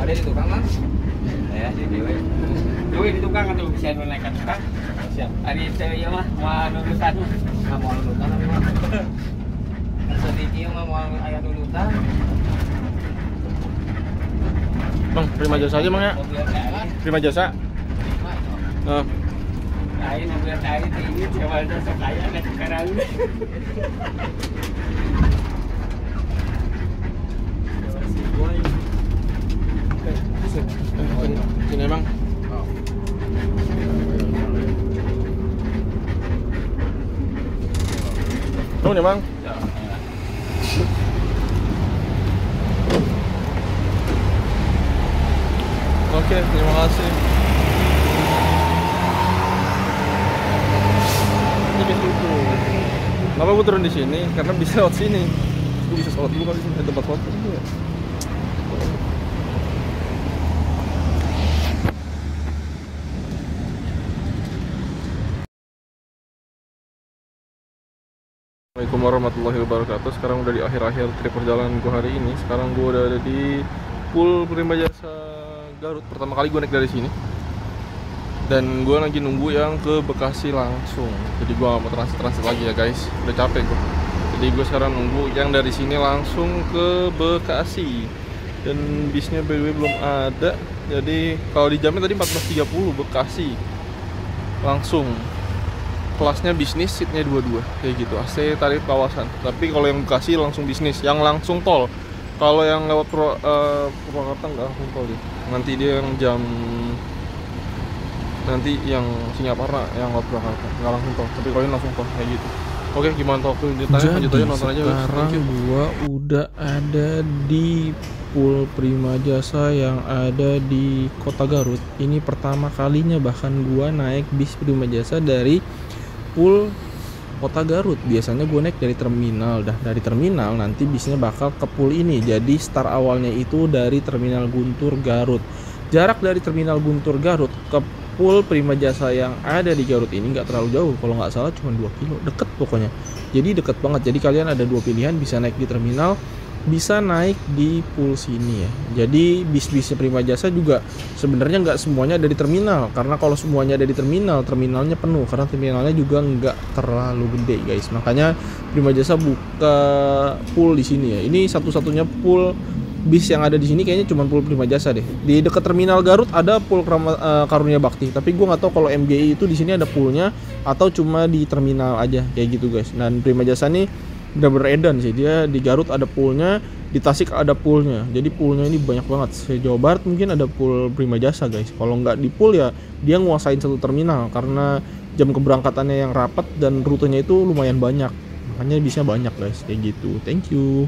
Ada di tukang mas? Ya di dewe. Dewe di tukang atau bisa menaikkan tukang? Siap. Hari itu ya mah mau lulusan, nggak mau lulusan tapi mah. Sedikit mah mau ayah lulusan. Bang, prima jasa aja bang ya? Prima jasa. Lain mobil tadi tinggi, ceweknya sekaya nggak sekarang. Sini emang. Turun ya bang. Oke, terima kasih. Kenapa gue turun di sini? Karena bisa lewat sini. Gue bisa sholat dulu kali di sini, ada tempat foto juga. Assalamualaikum warahmatullahi wabarakatuh. Sekarang udah di akhir-akhir trip perjalanan gue hari ini. Sekarang gue udah ada di Pool Prima Jasa Garut. Pertama kali gue naik dari sini. Dan gue lagi nunggu yang ke Bekasi langsung. Jadi gue gak mau transit lagi ya guys. Udah capek gue. Jadi gue sekarang nunggu yang dari sini langsung ke Bekasi. Dan bisnya by the way belum ada. Jadi kalau di jamnya tadi 14.30 Bekasi langsung. Kelasnya bisnis, seatnya 22 kayak gitu, AC tarif kawasan. Tapi kalau yang Bekasi langsung bisnis, yang langsung tol. Kalau yang lewat Purwakarta nggak langsung tol dia. Nanti dia yang jam, nanti yang Singaparna yang lewat Purwakarta nggak langsung tol. Tapi kalau ini langsung tol kayak gitu. Oke, gimana tol ceritanya? Lanjut aja, nonton aja. Sekarang gua udah ada di Pool Prima Jasa yang ada di Kota Garut. Ini pertama kalinya bahkan gua naik bis Prima Jasa dari Pool Kota Garut. Biasanya gue naik dari terminal. Dari terminal nanti bisnya bakal ke pool ini. Jadi start awalnya itu dari terminal Guntur Garut. Jarak dari terminal Guntur Garut ke Pool Prima Jasa yang ada di Garut ini nggak terlalu jauh. Kalau nggak salah cuma 2 kilo. Deket pokoknya. Jadi deket banget. Jadi kalian ada 2 pilihan, bisa naik di terminal, bisa naik di pool sini ya. Jadi bis-bisnya Prima Jasa juga sebenarnya nggak semuanya ada di terminal, karena kalau semuanya ada di terminal, terminalnya penuh, karena terminalnya juga nggak terlalu gede guys. Makanya Prima Jasa buka pool di sini ya. Ini satu-satunya pool bis yang ada di sini kayaknya cuma pool Prima Jasa deh. Di dekat terminal Garut ada pool Karunia Bakti, tapi gue nggak tahu kalau MGI itu di sini ada poolnya atau cuma di terminal aja kayak gitu guys. Dan Prima Jasa nih udah beredan sih, dia di Garut ada poolnya, di Tasik ada poolnya. Jadi poolnya ini banyak banget. Se Jawa Barat mungkin ada pool Prima Jasa guys. Kalau nggak di pool ya dia nguasain satu terminal, karena jam keberangkatannya yang rapat dan rutenya itu lumayan banyak. Makanya bisa banyak guys kayak gitu. Thank you.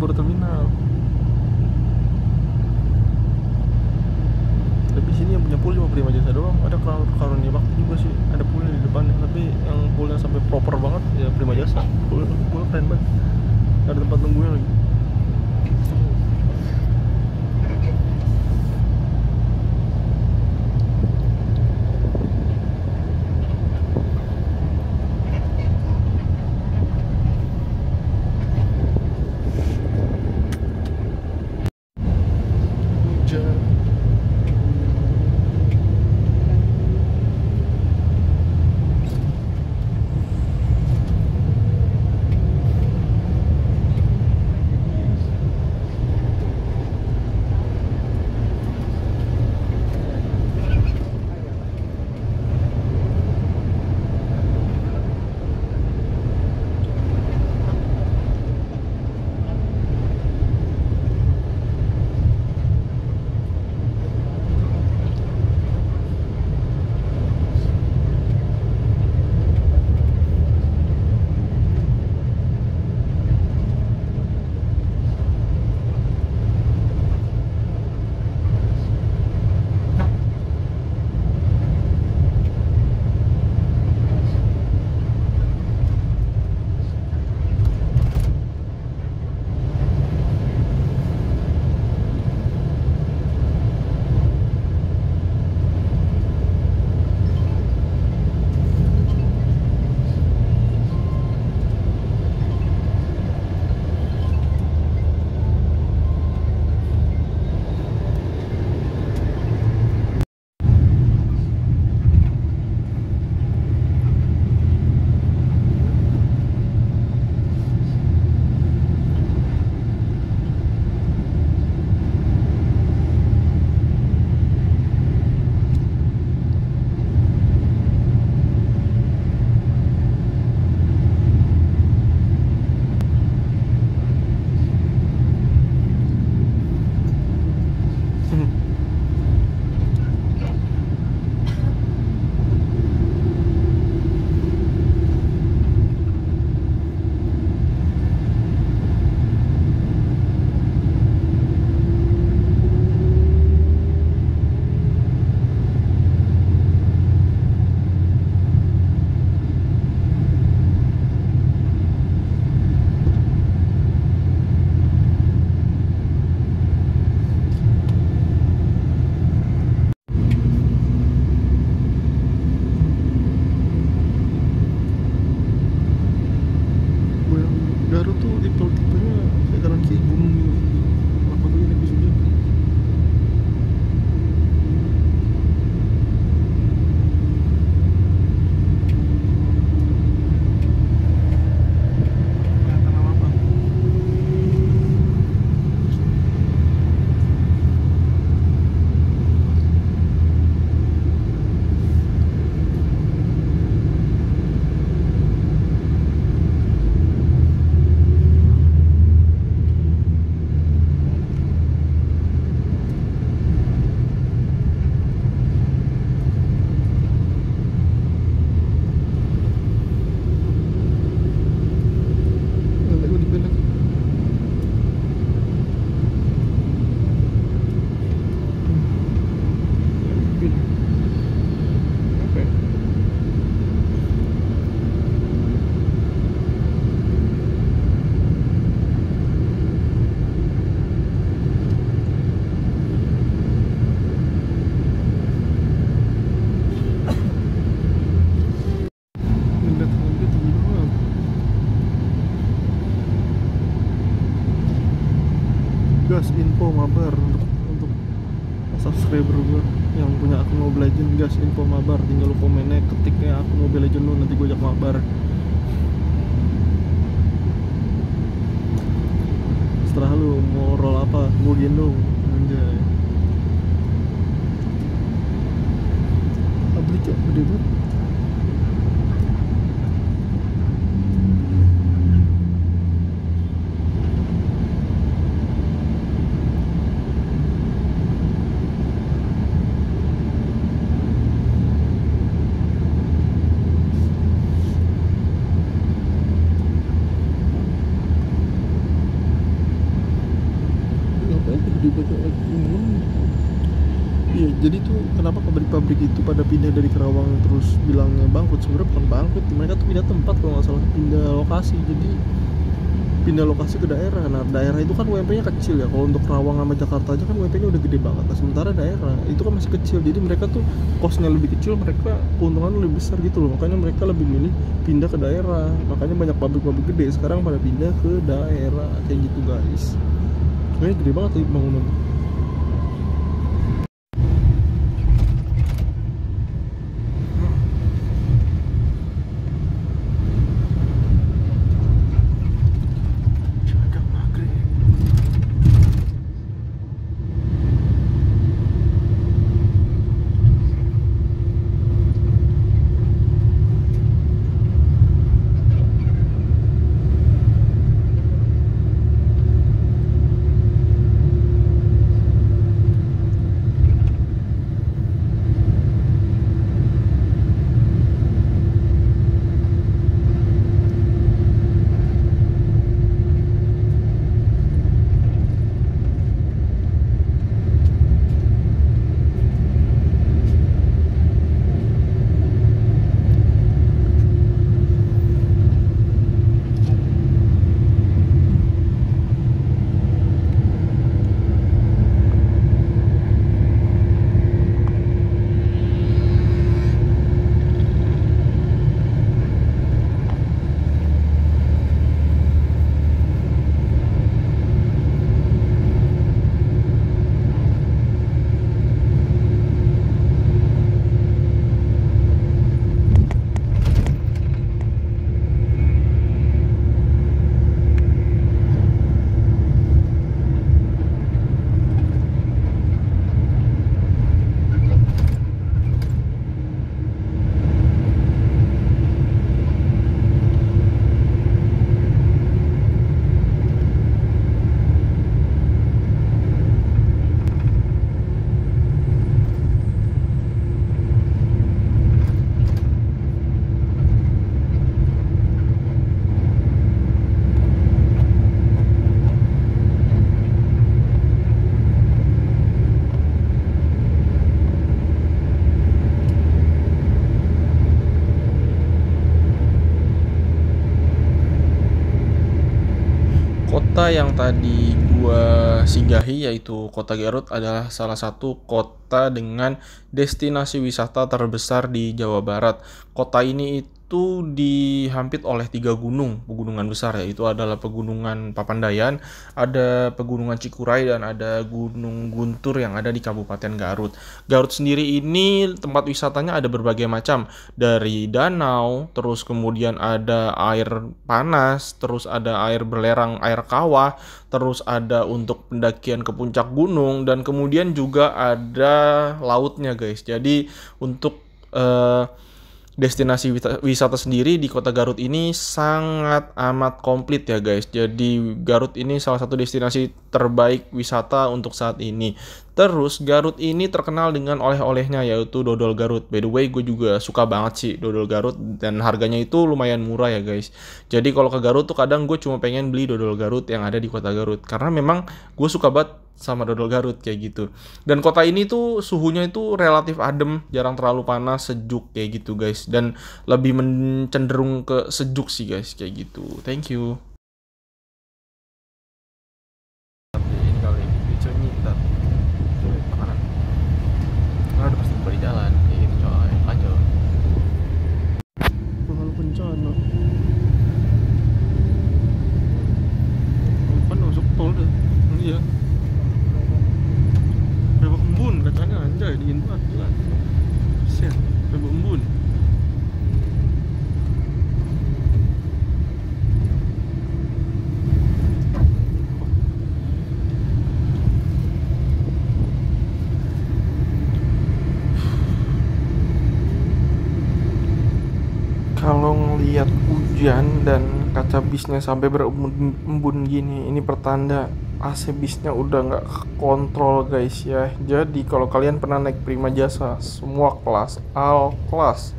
baru terminal. Tapi sini yang punya pool cuma Prima Jasa doang. Ada Karunia Bakti juga sih, ada pool di depannya. Tapi yang poolnya sampai proper banget ya Prima Jasa. Pool keren banget. Ada tempat nunggunya lagi. gas info mabar untuk subscriber gue yang punya akun Mobile Legends. Gas info mabar, tinggal lu komennya ketiknya akun Mobile Legends lu, nanti gue ajak mabar. Setelah lu mau roll apa, gue gendong anjay. Abrik ya, gede banget. gede banget. Iya, jadi tuh kenapa pabrik-pabrik itu pada pindah dari Kerawang terus bilangnya bangkrut? Sebenarnya bukan bangkrut, mereka tuh pindah tempat kalau nggak salah, pindah lokasi. Jadi pindah lokasi ke daerah. Nah, daerah itu kan UMP-nya kecil ya. Kalau untuk Kerawang sama Jakarta aja kan UMP-nya udah gede banget. Nah, sementara daerah itu kan masih kecil. Jadi mereka tuh kosnya lebih kecil, mereka keuntungannya lebih besar gitu loh. Makanya mereka lebih milih pindah ke daerah. Makanya banyak pabrik-pabrik gede sekarang pada pindah ke daerah kayak gitu, guys. Kayaknya gede banget tuh bangunan. Kota yang tadi gua singgahi yaitu Kota Garut adalah salah satu kota dengan destinasi wisata terbesar di Jawa Barat. Kota ini itu dihampit oleh 3 pegunungan besar, yaitu adalah Pegunungan Papandayan, ada Pegunungan Cikuray, dan ada Gunung Guntur yang ada di Kabupaten Garut. Garut sendiri ini tempat wisatanya ada berbagai macam, dari danau, terus kemudian ada air panas, terus ada air belerang, air kawah, terus ada untuk pendakian ke puncak gunung, dan kemudian juga ada lautnya, guys. Jadi untuk destinasi wisata sendiri di Kota Garut ini sangat amat komplit ya, guys. Jadi Garut ini salah satu destinasi terbaik wisata untuk saat ini. Terus Garut ini terkenal dengan oleh-olehnya, yaitu dodol Garut. By the way, gue juga suka banget sih dodol Garut, dan harganya itu lumayan murah ya, guys. Jadi kalau ke Garut tuh kadang gue cuma pengen beli dodol Garut yang ada di Kota Garut, karena memang gue suka banget sama dodol Garut kayak gitu. Dan kota ini tuh suhunya itu relatif adem, jarang terlalu panas, sejuk kayak gitu, guys. Dan lebih cenderung ke sejuk sih, guys, kayak gitu. Thank you. Ini kali ini ntar makanan. Ada pasti di jalan kayak gitu, coy. Lanjut. Bakal bencana. Kan masuk tol deh. Iya. Bebek embun katanya, anjay, dingin banget gila. Set, bebek embun. Kalau ngelihat hujan dan kaca bisnya sampai berembun gini, ini pertanda AC bisnya udah nggak kontrol, guys ya. Jadi kalau kalian pernah naik Prima Jasa, semua kelas, all kelas,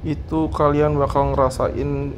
itu kalian bakal ngerasain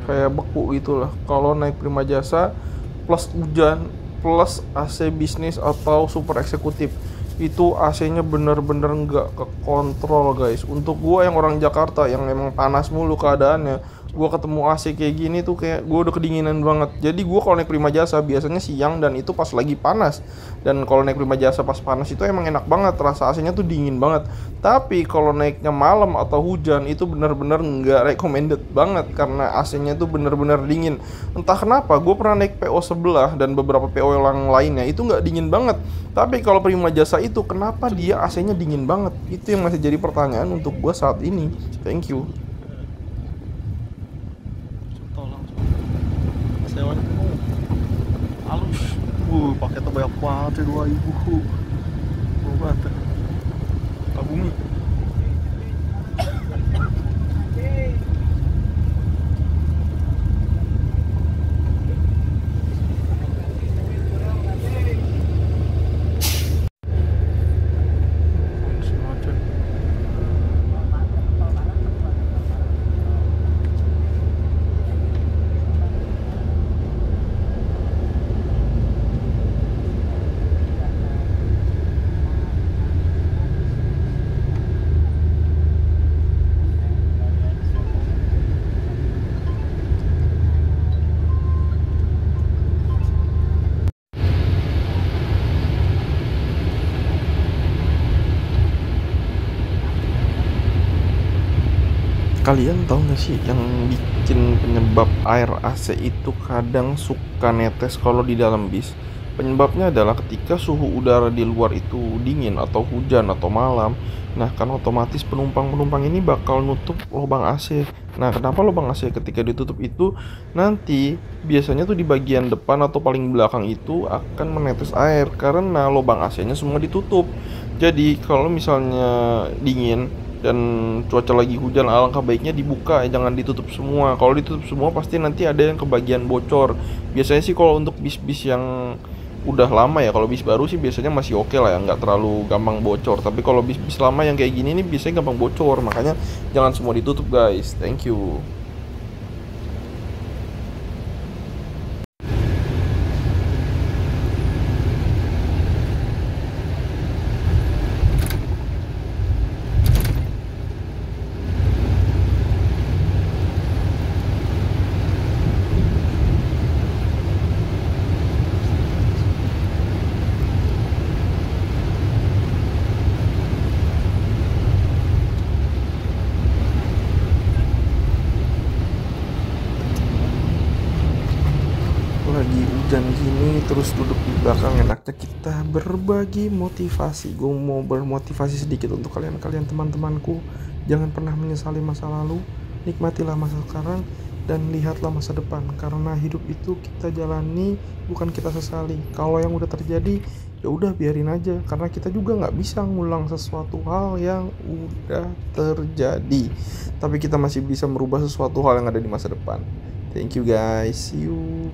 kayak beku gitu lah. Kalau naik Prima Jasa plus hujan, plus AC bisnis atau super eksekutif. Itu AC-nya bener-bener nggak kekontrol guys. Untuk gua yang orang Jakarta yang emang panas mulu keadaannya, gua ketemu AC kayak gini tuh kayak gua udah kedinginan banget. Jadi gua kalau naik Prima Jasa biasanya siang dan itu pas lagi panas. Dan kalau naik Prima Jasa pas panas itu emang enak banget, rasa AC-nya tuh dingin banget. Tapi kalau naiknya malam atau hujan itu bener-bener nggak recommended banget karena AC-nya tuh bener-bener dingin. Entah kenapa, gue pernah naik PO sebelah dan beberapa PO yang lainnya itu nggak dingin banget. Tapi kalau Prima Jasa itu kenapa dia AC-nya dingin banget? Itu yang masih jadi pertanyaan untuk gue saat ini. Thank you. Sewanya halus. Paketnya banyak banget ya, 2.000. Banget. Bumi. Kalian tahu nggak sih yang bikin penyebab air AC itu kadang suka netes kalau di dalam bis? Penyebabnya adalah ketika suhu udara di luar itu dingin atau hujan atau malam. Nah, kan otomatis penumpang-penumpang ini bakal nutup lubang AC. Nah, kenapa lubang AC ketika ditutup itu nanti biasanya tuh di bagian depan atau paling belakang itu akan menetes air karena lubang AC-nya semua ditutup. Jadi, kalau misalnya dingin dan cuaca lagi hujan, alangkah baiknya dibuka, jangan ditutup semua. Kalau ditutup semua pasti nanti ada yang kebagian bocor. Biasanya sih kalau untuk bis-bis yang udah lama ya, kalau bis baru sih biasanya masih oke lah ya, nggak terlalu gampang bocor. Tapi kalau bis-bis lama yang kayak gini nih biasanya gampang bocor, makanya jangan semua ditutup guys. Thank you. Lagi hujan gini terus duduk di belakang, enaknya kita berbagi motivasi. Gue mau bermotivasi sedikit untuk kalian teman-temanku. Jangan pernah menyesali masa lalu, nikmatilah masa sekarang dan lihatlah masa depan, karena hidup itu kita jalani, bukan kita sesali. Kalau yang udah terjadi ya udah biarin aja, karena kita juga nggak bisa ngulang sesuatu hal yang udah terjadi, tapi kita masih bisa merubah sesuatu hal yang ada di masa depan. Thank you guys, see you.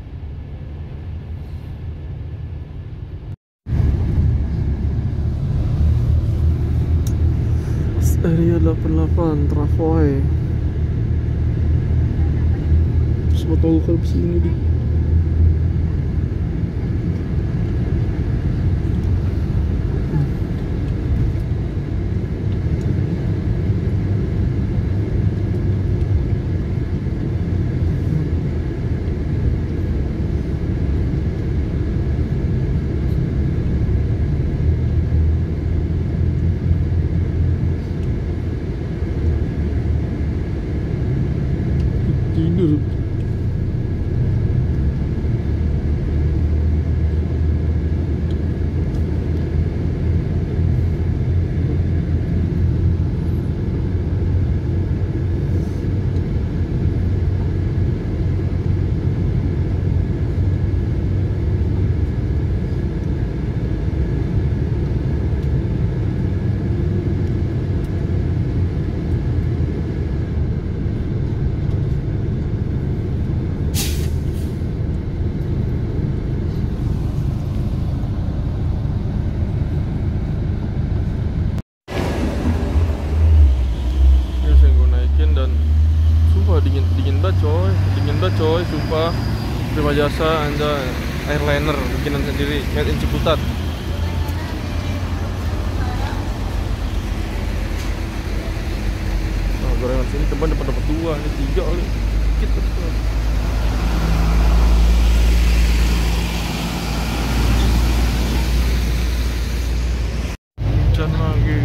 Area 88 Travoy. Semua tahu kalau sini di. Tidur. Dingin banget coy, sumpah. Prima Jasa anjay. airliner bikinan sendiri, made in Ciputat. Nah, gorengan sini teman dapat 2, ini 3 kali. Dikit betul. Hujan lagi.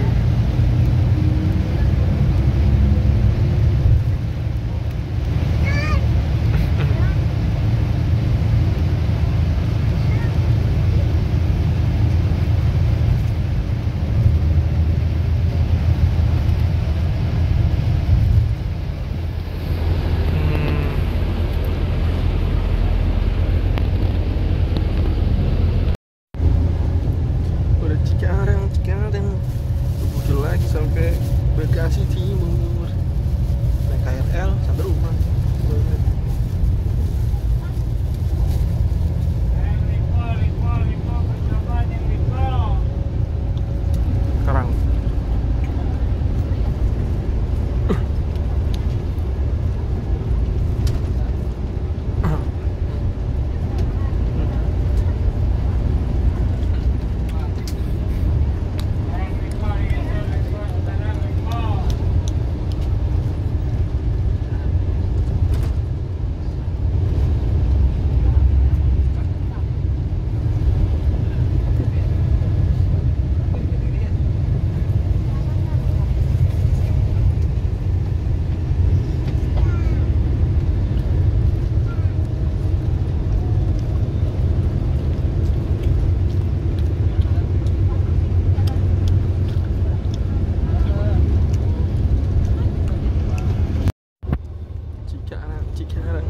Cikarang bukit lagi sampai Bekasi Timur, naik KRL sampai rumah. Sekarang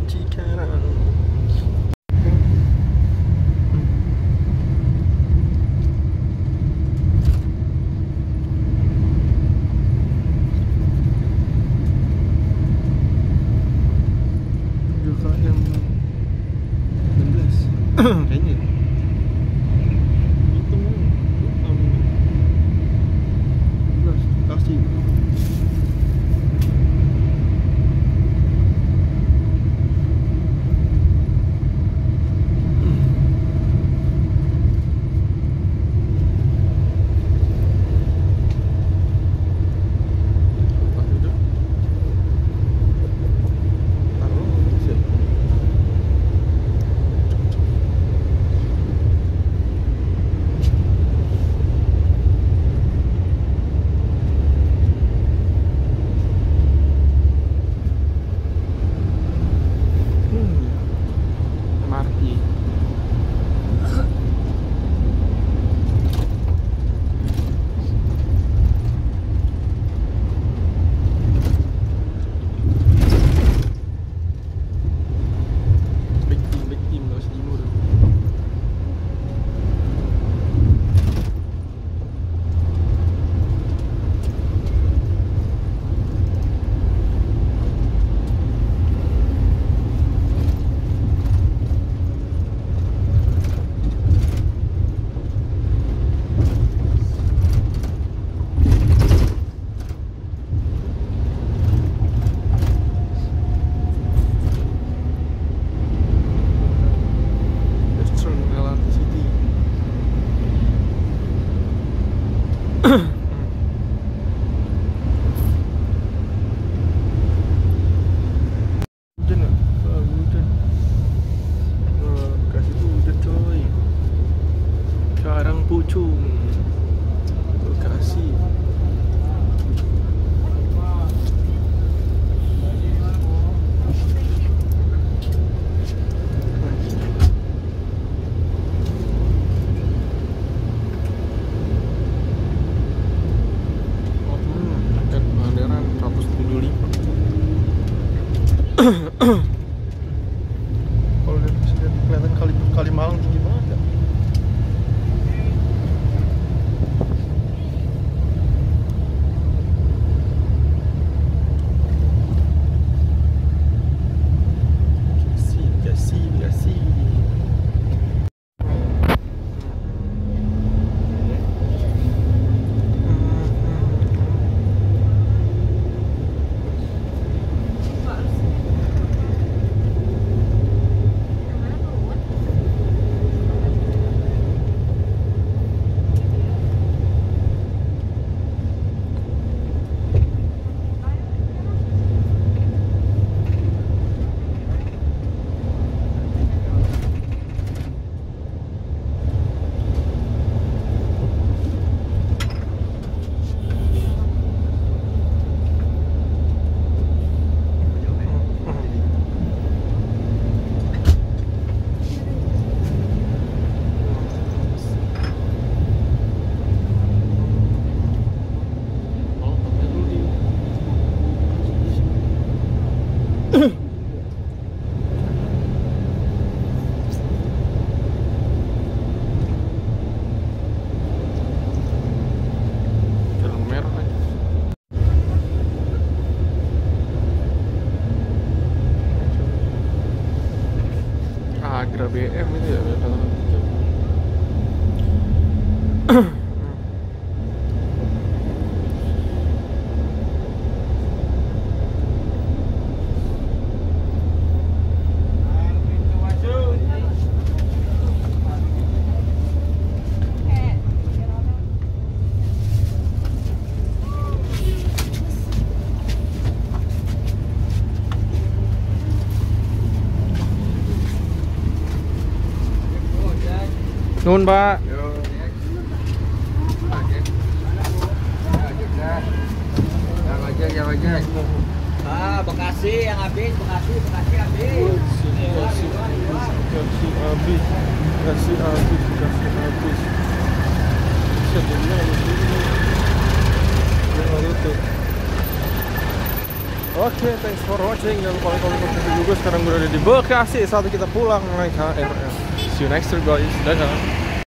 Cikarang. UKM 16 kayaknya. Itu UKM 16 kasih. Pucung, Bekasi. Paket Pangandaran 175. Kalau dari sini kelihatan Kalimalang tinggi banget ya. Nuhun, Pak. Ah, Bekasi yang habis, Bekasi habis. Kasih habis. Oke, thanks for watching. Jangan lupa like, comment juga. Sekarang gue ada di Bekasi. Saat kita pulang naik HRL. See you next time guys. Dadah.